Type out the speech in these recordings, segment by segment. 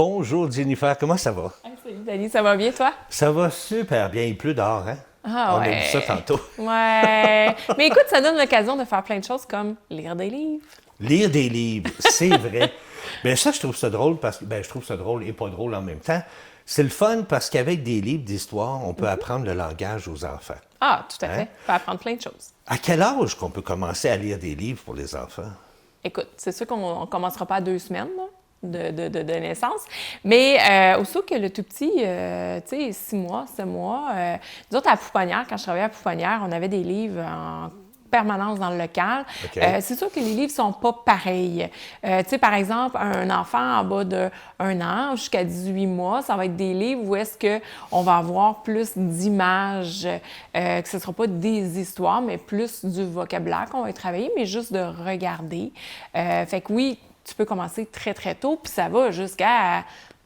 Bonjour Jennifer, comment ça va? Hey, salut Dani, ça va bien toi? Ça va super bien, il pleut dehors, hein? Ah On ouais. a vu ça tantôt. Ouais. Mais écoute, ça donne l'occasion de faire plein de choses comme lire des livres. Lire des livres, c'est vrai. Bien ça, je trouve ça drôle parce que, je trouve ça drôle et pas drôle en même temps. C'est le fun parce qu'avec des livres d'histoire, on peut apprendre le langage aux enfants. Ah, tout à Hein? fait. Tu peux apprendre plein de choses. À quel âge qu'on peut commencer à lire des livres pour les enfants? Écoute, c'est sûr qu'on ne commencera pas à 2 semaines là, de naissance, mais aussitôt que le tout petit, tu sais, 6 mois, 7 mois, nous autres, à Pouponnière, quand je travaillais à Pouponnière, on avait des livres en permanence dans le local. OK. C'est sûr que les livres sont pas pareils. Tu sais, par exemple, un enfant en bas de 1 an jusqu'à 18 mois, ça va être des livres où est-ce qu'on va avoir plus d'images, que ce ne sera pas des histoires, mais plus du vocabulaire qu'on va travailler, mais juste de regarder. Fait que oui, tu peux commencer très, très tôt, puis ça va jusqu'à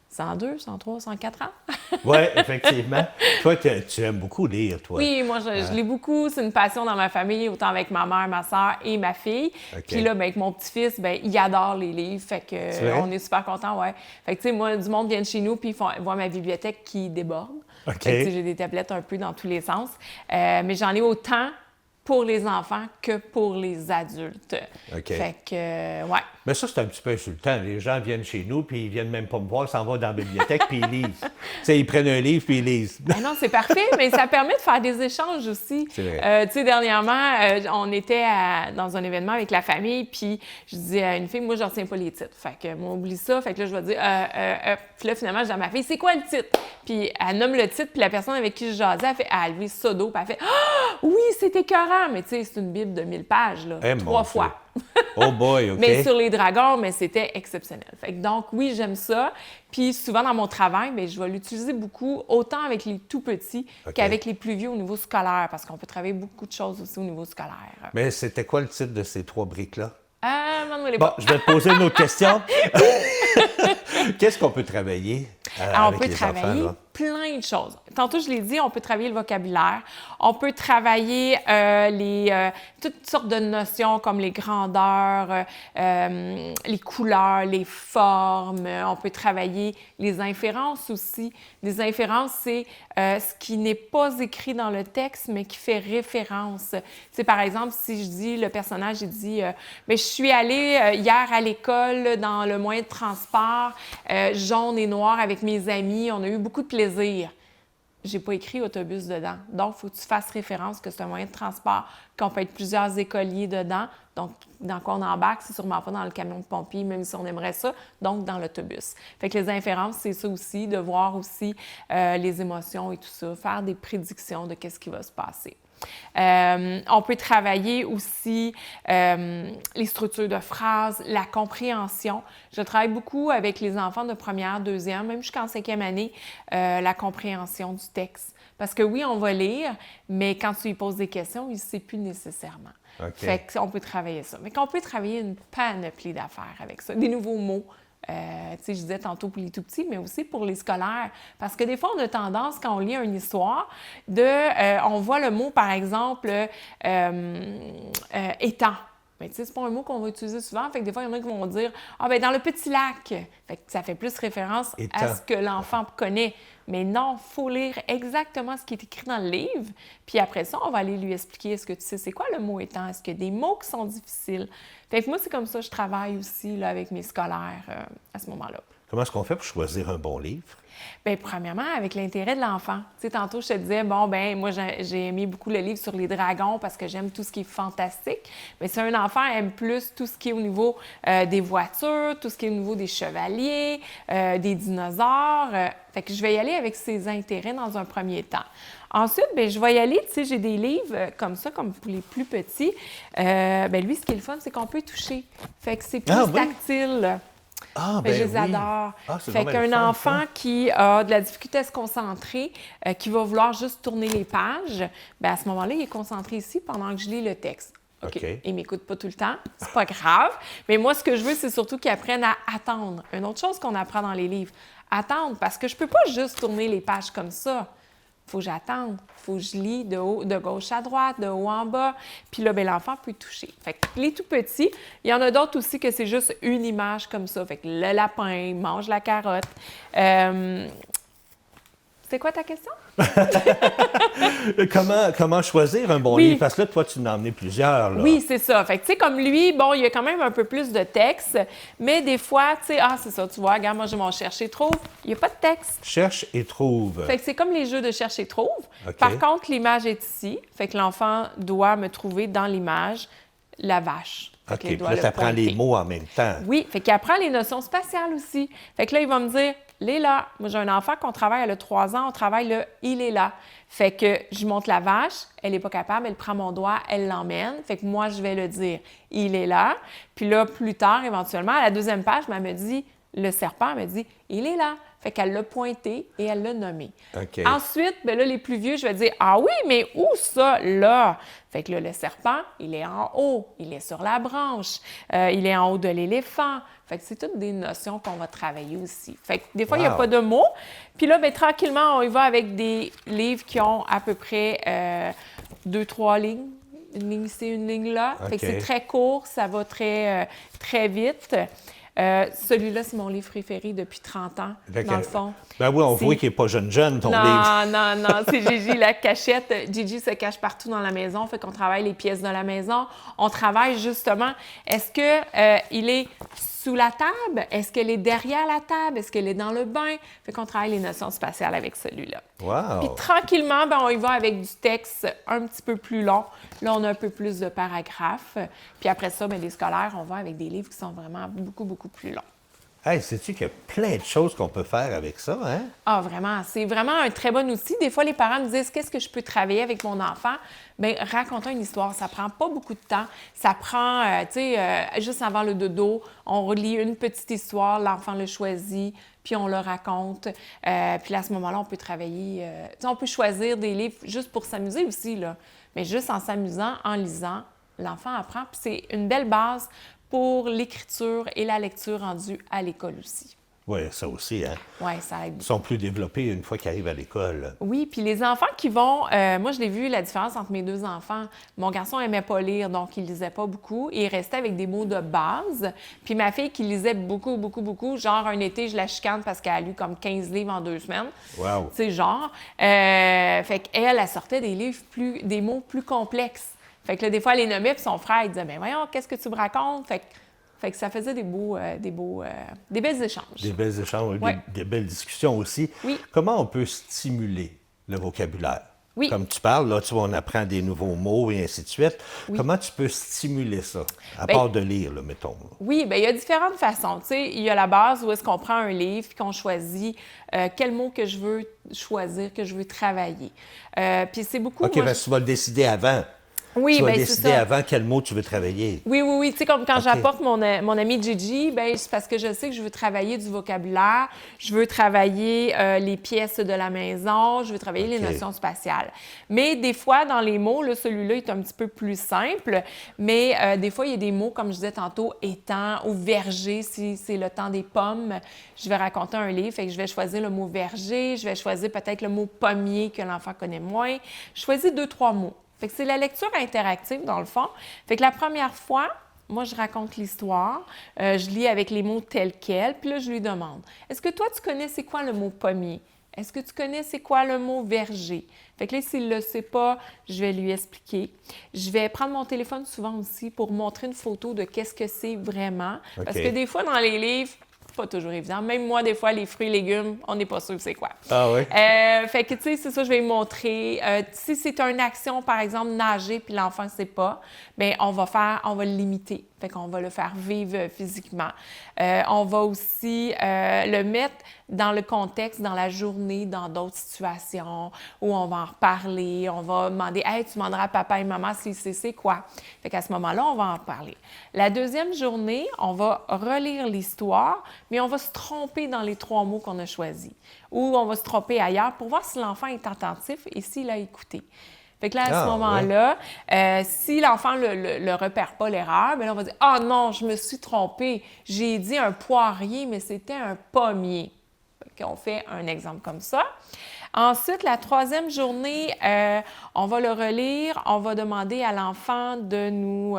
102, 103, 104 ans. Oui, effectivement. Toi, tu aimes beaucoup lire, toi. Oui, moi, je lis beaucoup. C'est une passion dans ma famille, autant avec ma mère, ma soeur et ma fille. OK. Puis là, ben, avec mon petit-fils, ben, il adore les livres. Fait que C'est vrai? on est super contents, ouais. Fait que, tu sais, moi, du monde vient de chez nous, puis ils voient ma bibliothèque qui déborde. OK. Fait que, tu sais, j'ai des tablettes un peu dans tous les sens. Mais j'en ai autant pour les enfants que pour les adultes. OK. Fait que, ouais. Mais ça, c'est un petit peu insultant. Les gens viennent chez nous, puis ils viennent même pas me voir, ils s'en vont dans la bibliothèque, puis ils lisent. Tu sais, ils prennent un livre, puis ils lisent. Ben non, c'est parfait, mais ça permet de faire des échanges aussi. C'est vrai. Tu sais, dernièrement, on était dans un événement avec la famille, puis je disais à une fille, moi, je ne retiens pas les titres. Fait que, moi, oublie ça. Fait que là, je vais dire, puis là, finalement, je dis à ma fille, c'est quoi le titre? Puis elle nomme le titre, puis la personne avec qui je jasais, elle fait, Louise Sodo, puis elle fait, ah, oui, c'est écœurant! Mais tu sais, c'est une Bible de 1000 pages, là, Eh, mon 3 Dieu. fois. Oh boy, OK. Mais sur les dragons, mais c'était exceptionnel. Fait que donc, oui, j'aime ça. Puis souvent dans mon travail, bien, je vais l'utiliser beaucoup, autant avec les tout petits OK. qu'avec les plus vieux au niveau scolaire, parce qu'on peut travailler beaucoup de choses aussi au niveau scolaire. Mais c'était quoi le titre de ces 3 briques-là? Demande-moi-les Bon, pas. je vais te poser une autre question. Qu'est-ce qu'on peut travailler Alors, on avec peut les travailler enfants, là? plein de choses. Tantôt, je l'ai dit, on peut travailler le vocabulaire. On peut travailler toutes sortes de notions comme les grandeurs, les couleurs, les formes. On peut travailler les inférences aussi. Les inférences, c'est ce qui n'est pas écrit dans le texte, mais qui fait référence. C'est par exemple, si je dis, le personnage, il dit mais je suis allée hier à l'école dans le moyen de transport jaune et noir avec mes amis. On a eu beaucoup de plaisir. J'ai pas écrit autobus dedans. Donc, il faut que tu fasses référence que c'est un moyen de transport, qu'on peut être plusieurs écoliers dedans. Donc, dans quoi on embarque, c'est sûrement pas dans le camion de pompier, même si on aimerait ça, donc dans l'autobus. Fait que les inférences, c'est ça aussi, de voir aussi les émotions et tout ça, faire des prédictions de qu'est-ce qui va se passer. On peut travailler aussi les structures de phrases, la compréhension. Je travaille beaucoup avec les enfants de première, deuxième, même jusqu'en 5e année, la compréhension du texte. Parce que oui, on va lire, mais quand tu lui poses des questions, il ne sait plus nécessairement. OK. Fait qu'on peut travailler ça. Mais qu'on peut travailler une panoplie d'affaires avec ça, des nouveaux mots. Tu sais, je disais tantôt pour les tout-petits, mais aussi pour les scolaires. Parce que des fois, on a tendance, quand on lit une histoire, on voit le mot, par exemple, étang. Mais tu sais, c'est pas un mot qu'on va utiliser souvent. Fait que des fois, il y en a qui vont dire « Ah, bien, dans le petit lac ». Fait que ça fait plus référence à ce que l'enfant connaît. Mais non, il faut lire exactement ce qui est écrit dans le livre. Puis après ça, on va aller lui expliquer, est-ce que tu sais c'est quoi le mot étant? Est-ce qu'il y a des mots qui sont difficiles? Fait que moi, c'est comme ça que je travaille aussi là, avec mes scolaires à ce moment-là. Comment est-ce qu'on fait pour choisir un bon livre? Bien, premièrement, avec l'intérêt de l'enfant. Tu sais, tantôt, je te disais, bon, ben moi, j'ai aimé beaucoup le livre sur les dragons parce que j'aime tout ce qui est fantastique. Mais si un enfant aime plus tout ce qui est au niveau des voitures, tout ce qui est au niveau des chevaliers, des dinosaures, fait que je vais y aller avec ses intérêts dans un premier temps. Ensuite, bien, je vais y aller, tu sais, j'ai des livres comme ça, comme pour les plus petits. Bien, lui, ce qui est le fun, c'est qu'on peut toucher. Fait que c'est plus tactile. Ah, je les oui. adore. C'est Fait vraiment qu'un le fun, enfant ça. qui a de la difficulté à se concentrer, qui va vouloir juste tourner les pages, bien, à ce moment-là, il est concentré ici pendant que je lis le texte. OK. Il ne m'écoute pas tout le temps, c'est pas grave. Mais moi, ce que je veux, c'est surtout qu'il apprenne à attendre. Une autre chose qu'on apprend dans les livres, attendre, parce que je peux pas juste tourner les pages comme ça. faut que j'attende, faut que je lis de gauche à droite, de haut en bas. Puis là, ben, l'enfant peut toucher. Fait que les tout petits, il y en a d'autres aussi que c'est juste une image comme ça. Fait que le lapin mange la carotte. C'est quoi ta question? Comment choisir un bon livre? Parce que là, toi, tu en as emmené plusieurs. Là. Oui, c'est ça. Fait que, tu sais, comme lui, bon, il y a quand même un peu plus de texte, mais des fois, tu sais, c'est ça, tu vois, regarde, moi, j'ai mon cherche et trouve. Il n'y a pas de texte. Cherche et trouve. Fait que c'est comme les jeux de cherche et trouve. OK. Par contre, l'image est ici. Fait que l'enfant doit me trouver dans l'image la vache. OK, puis là, tu apprends les mots en même temps. Oui, fait qu'il apprend les notions spatiales aussi. Fait que là, il va me dire, il est là. Moi, j'ai un enfant qu'on travaille, elle a 3 ans, on travaille le « il est là ». Fait que je monte la vache, elle n'est pas capable, elle prend mon doigt, elle l'emmène. Fait que moi, je vais le dire « il est là ». Puis là, plus tard, éventuellement, à la 2e page, elle me dit, le serpent, elle me dit « il est là ». Fait qu'elle l'a pointé et elle l'a nommé. OK. Ensuite, bien là, les plus vieux, je vais dire « ah oui, mais où ça, là? » Fait que là, le serpent, il est en haut, il est sur la branche, il est en haut de l'éléphant. Fait que c'est toutes des notions qu'on va travailler aussi. Fait que des fois, il n'y a pas de mots. Puis là, bien, tranquillement, on y va avec des livres qui ont à peu près 2-3 lignes. Une ligne ici, une ligne là. OK. Fait que c'est très court, ça va très vite. Celui-là, c'est mon livre préféré depuis 30 ans, dans le fond. Ben oui, on voit qu'il n'est pas jeune, ton livre. Non, c'est Gigi la cachette. Gigi se cache partout dans la maison, fait qu'on travaille les pièces de la maison. On travaille justement, est-ce qu'il est sous la table? Est-ce qu'elle est derrière la table? Est-ce qu'elle est dans le bain? Fait qu'on travaille les notions spatiales avec celui-là. Wow! Puis tranquillement, ben, on y va avec du texte un petit peu plus long. Là, on a un peu plus de paragraphes. Puis après ça, ben, les scolaires, on va avec des livres qui sont vraiment beaucoup, beaucoup plus longs. Hey, sais-tu qu'il y a plein de choses qu'on peut faire avec ça, hein? Ah, vraiment. C'est vraiment un très bon outil. Des fois, les parents me disent « Qu'est-ce que je peux travailler avec mon enfant? » Bien, racontons une histoire. Ça prend pas beaucoup de temps. Ça prend, tu sais, juste avant le dodo, on relit une petite histoire, l'enfant le choisit, puis on le raconte. Puis là, à ce moment-là, on peut travailler... tu sais, on peut choisir des livres juste pour s'amuser aussi, là. Mais juste en s'amusant, en lisant, l'enfant apprend. Puis c'est une belle base pour l'écriture et la lecture rendue à l'école aussi. Oui, ça aussi, hein? Oui, ça aide. Ils sont plus développés une fois qu'ils arrivent à l'école. Oui, puis les enfants qui vont... moi, je l'ai vu, la différence entre mes 2 enfants. Mon garçon n'aimait pas lire, donc il lisait pas beaucoup. Et il restait avec des mots de base. Puis ma fille qui lisait beaucoup, beaucoup, beaucoup. Genre, un été, je la chicane parce qu'elle a lu comme 15 livres en 2 semaines. Wow! Tu sais, genre. Fait qu'elle, elle sortait des livres des mots plus complexes. Fait que là, des fois, elle les nommait, puis son frère, il disait « Ben voyons, qu'est-ce que tu me racontes? » Fait que ça faisait des belles échanges. Des belles échanges, Ouais. des belles discussions aussi. Oui. Comment on peut stimuler le vocabulaire? Oui. Comme tu parles, là, tu vois, on apprend des nouveaux mots et ainsi de suite. Oui. Comment tu peux stimuler ça, à part de lire, là, mettons? Oui, bien, il y a différentes façons. Tu sais, il y a la base où est-ce qu'on prend un livre puis qu'on choisit quel mot que je veux choisir, que je veux travailler. Puis c'est beaucoup... OK, tu vas le décider avant. Oui, tu vas bien, décider avant quel mot tu veux travailler. Oui. Tu sais, comme quand j'apporte mon ami Gigi, bien, c'est parce que je sais que je veux travailler du vocabulaire, je veux travailler les pièces de la maison, je veux travailler les notions spatiales. Mais des fois, dans les mots, là, celui-là est un petit peu plus simple, mais des fois, il y a des mots, comme je disais tantôt, étang ou verger, si c'est le temps des pommes. Je vais raconter un livre, fait que je vais choisir le mot verger, je vais choisir peut-être le mot pommier que l'enfant connaît moins. Je choisis 2-3 mots. Fait que c'est la lecture interactive, dans le fond. Fait que la première fois, moi, je raconte l'histoire, je lis avec les mots tels quels, puis là, je lui demande, est-ce que toi, tu connais c'est quoi le mot pommier? Est-ce que tu connais c'est quoi le mot verger? Fait que là, s'il ne le sait pas, je vais lui expliquer. Je vais prendre mon téléphone souvent aussi pour montrer une photo de qu'est-ce que c'est vraiment. Okay. Parce que des fois, dans les livres, pas toujours évident. Même moi, des fois, les fruits et légumes, on n'est pas sûr c'est quoi. Ah oui? Fait que, tu sais, c'est ça, je vais lui montrer. Si c'est une action, par exemple, nager, puis l'enfant ne sait pas, bien, on va le limiter. Fait qu'on va le faire vivre physiquement. On va aussi le mettre dans le contexte, dans la journée, dans d'autres situations où on va en reparler. On va demander « Hey, tu demanderas à papa et maman si c'est quoi? » Fait qu'à ce moment-là, on va en parler. La deuxième journée, on va relire l'histoire, mais on va se tromper dans les 3 mots qu'on a choisis. Ou on va se tromper ailleurs pour voir si l'enfant est attentif et s'il a écouté. Fait que là, à ce moment-là, si l'enfant le repère pas l'erreur, bien là, on va dire « Ah non, je me suis trompée. J'ai dit un poirier, mais c'était un pommier. » Fait qu'on fait un exemple comme ça. Ensuite, la troisième journée, on va le relire. On va demander à l'enfant de nous...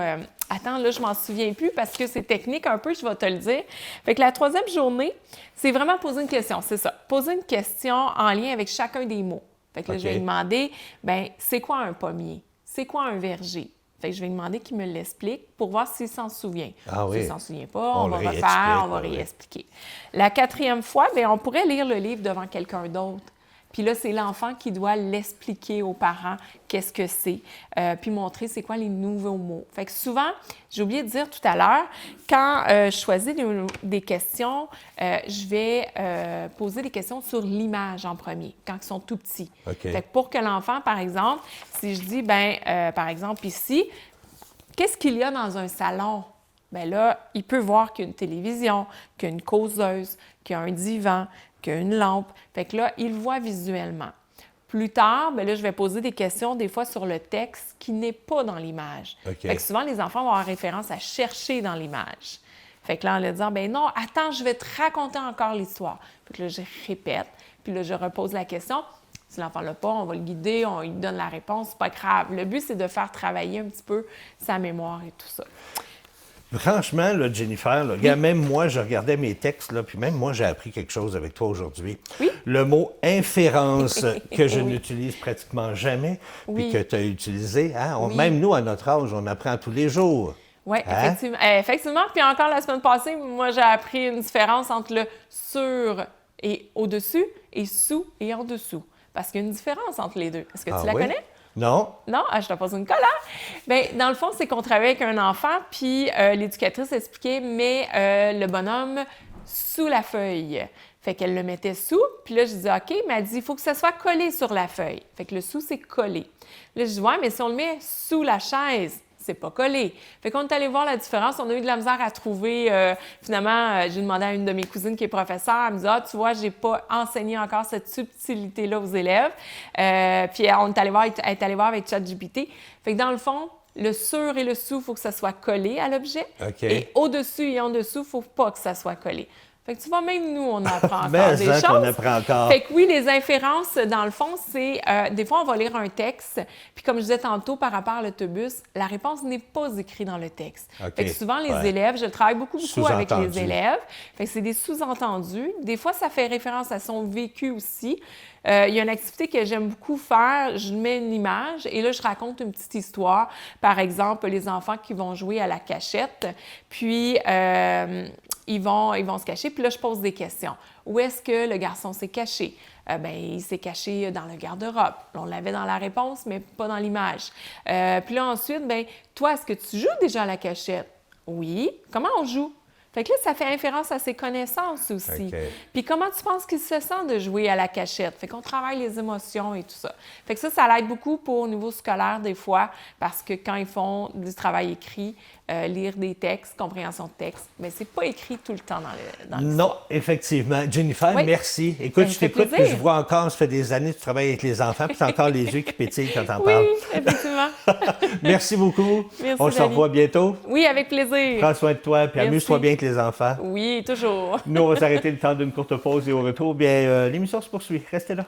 Attends, là, je m'en souviens plus parce que c'est technique un peu, je vais te le dire. Fait que la troisième journée, c'est vraiment poser une question, c'est ça. Poser une question en lien avec chacun des mots. Fait que là, je vais lui demander, bien, c'est quoi un pommier? C'est quoi un verger? Fait que je vais lui demander qu'il me l'explique pour voir s'il s'en souvient. Ah oui. S'il s'en souvient pas, on va refaire, on va réexpliquer. La quatrième fois, bien, on pourrait lire le livre devant quelqu'un d'autre. Puis là, c'est l'enfant qui doit l'expliquer aux parents qu'est-ce que c'est, puis montrer c'est quoi les nouveaux mots. Fait que souvent, j'ai oublié de dire tout à l'heure, quand je choisis des questions, je vais poser des questions sur l'image en premier, quand ils sont tout petits. Okay. Fait que pour que l'enfant, par exemple, si je dis, bien, par exemple ici, qu'est-ce qu'il y a dans un salon? Bien là, il peut voir qu'il y a une télévision, qu'il y a une causeuse, qu'il y a un divan, qu'il y a une lampe. Fait que là, il voit visuellement. Plus tard, bien là, je vais poser des questions des fois sur le texte qui n'est pas dans l'image. Okay. Fait que souvent, les enfants vont avoir référence à chercher dans l'image. Fait que là, en leur disant, bien non, attends, je vais te raconter encore l'histoire. Fait que là, je répète, puis là, je repose la question. Si l'enfant ne l'a pas, on va le guider, on lui donne la réponse, c'est pas grave. Le but, c'est de faire travailler un petit peu sa mémoire et tout ça. Franchement, là, Jennifer, là, regarde, même moi, je regardais mes textes, là, puis même moi, j'ai appris quelque chose avec toi aujourd'hui. Oui. Le mot inférence, que je n'utilise pratiquement jamais, puis que tu as utilisé. Hein? Même nous, à notre âge, on apprend tous les jours. Oui, effectivement. Effectivement. Puis encore la semaine passée, moi, j'ai appris une différence entre le sur et au-dessus et sous et en dessous. Parce qu'il y a une différence entre les deux. Est-ce que tu la connais? Non. Non? Ah, je te pose une colle, hein? Bien, dans le fond, c'est qu'on travaille avec un enfant, puis l'éducatrice expliquait, mais le bonhomme sous la feuille. Fait qu'elle le mettait sous, puis là, je dis OK, mais elle dit, il faut que ça soit collé sur la feuille. Fait que le sous, c'est collé. Là, je dis, ouais, mais si on le met sous la chaise, c'est pas collé. Fait qu'on est allé voir la différence. On a eu de la misère à trouver. Finalement, j'ai demandé à une de mes cousines qui est professeure. Elle me dit, ah, tu vois, j'ai pas enseigné encore cette subtilité-là aux élèves. Puis on est allé voir avec ChatGPT. Fait que dans le fond, le sur et le sous, il faut que ça soit collé à l'objet. Okay. Et au-dessus et en dessous, il ne faut pas que ça soit collé. Fait que tu vois, même nous, on apprend Mais encore des choses. qu'on apprend encore. Fait que oui, les inférences, dans le fond, c'est... des fois, on va lire un texte, puis comme je disais tantôt par rapport à l'autobus, la réponse n'est pas écrite dans le texte. Okay. Fait que souvent, les élèves, je travaille beaucoup avec les élèves. Fait que c'est des sous-entendus. Des fois, ça fait référence à son vécu aussi. Il y a une activité que j'aime beaucoup faire. Je mets une image et là, je raconte une petite histoire. Par exemple, les enfants qui vont jouer à la cachette. Puis... ils vont se cacher, puis là, je pose des questions. Où est-ce que le garçon s'est caché? Bien, il s'est caché dans le garde-robe. On l'avait dans la réponse, mais pas dans l'image. Puis là, ensuite, bien, toi, est-ce que tu joues déjà à la cachette? Oui. Comment on joue? Fait que là, ça fait référence à ses connaissances aussi. Okay. Puis comment tu penses qu'il se sent de jouer à la cachette? Fait qu'on travaille les émotions et tout ça. Fait que ça l'aide beaucoup pour au niveau scolaire des fois, parce que quand ils font du travail écrit, lire des textes, compréhension de texte, mais c'est pas écrit tout le temps dans l'histoire. Non, effectivement. Jennifer, merci. Écoute, je t'écoute, puis je vois encore, ça fait des années que tu travailles avec les enfants, puis tu as encore les yeux qui pétillent quand t'en parles. Oui, effectivement. Merci beaucoup. Merci, on se revoit bientôt. Oui, avec plaisir. Prends soin de toi, puis amuse-toi bien avec les enfants. Oui, toujours. Nous, on va s'arrêter le temps d'une courte pause et au retour, bien, l'émission se poursuit. Restez là.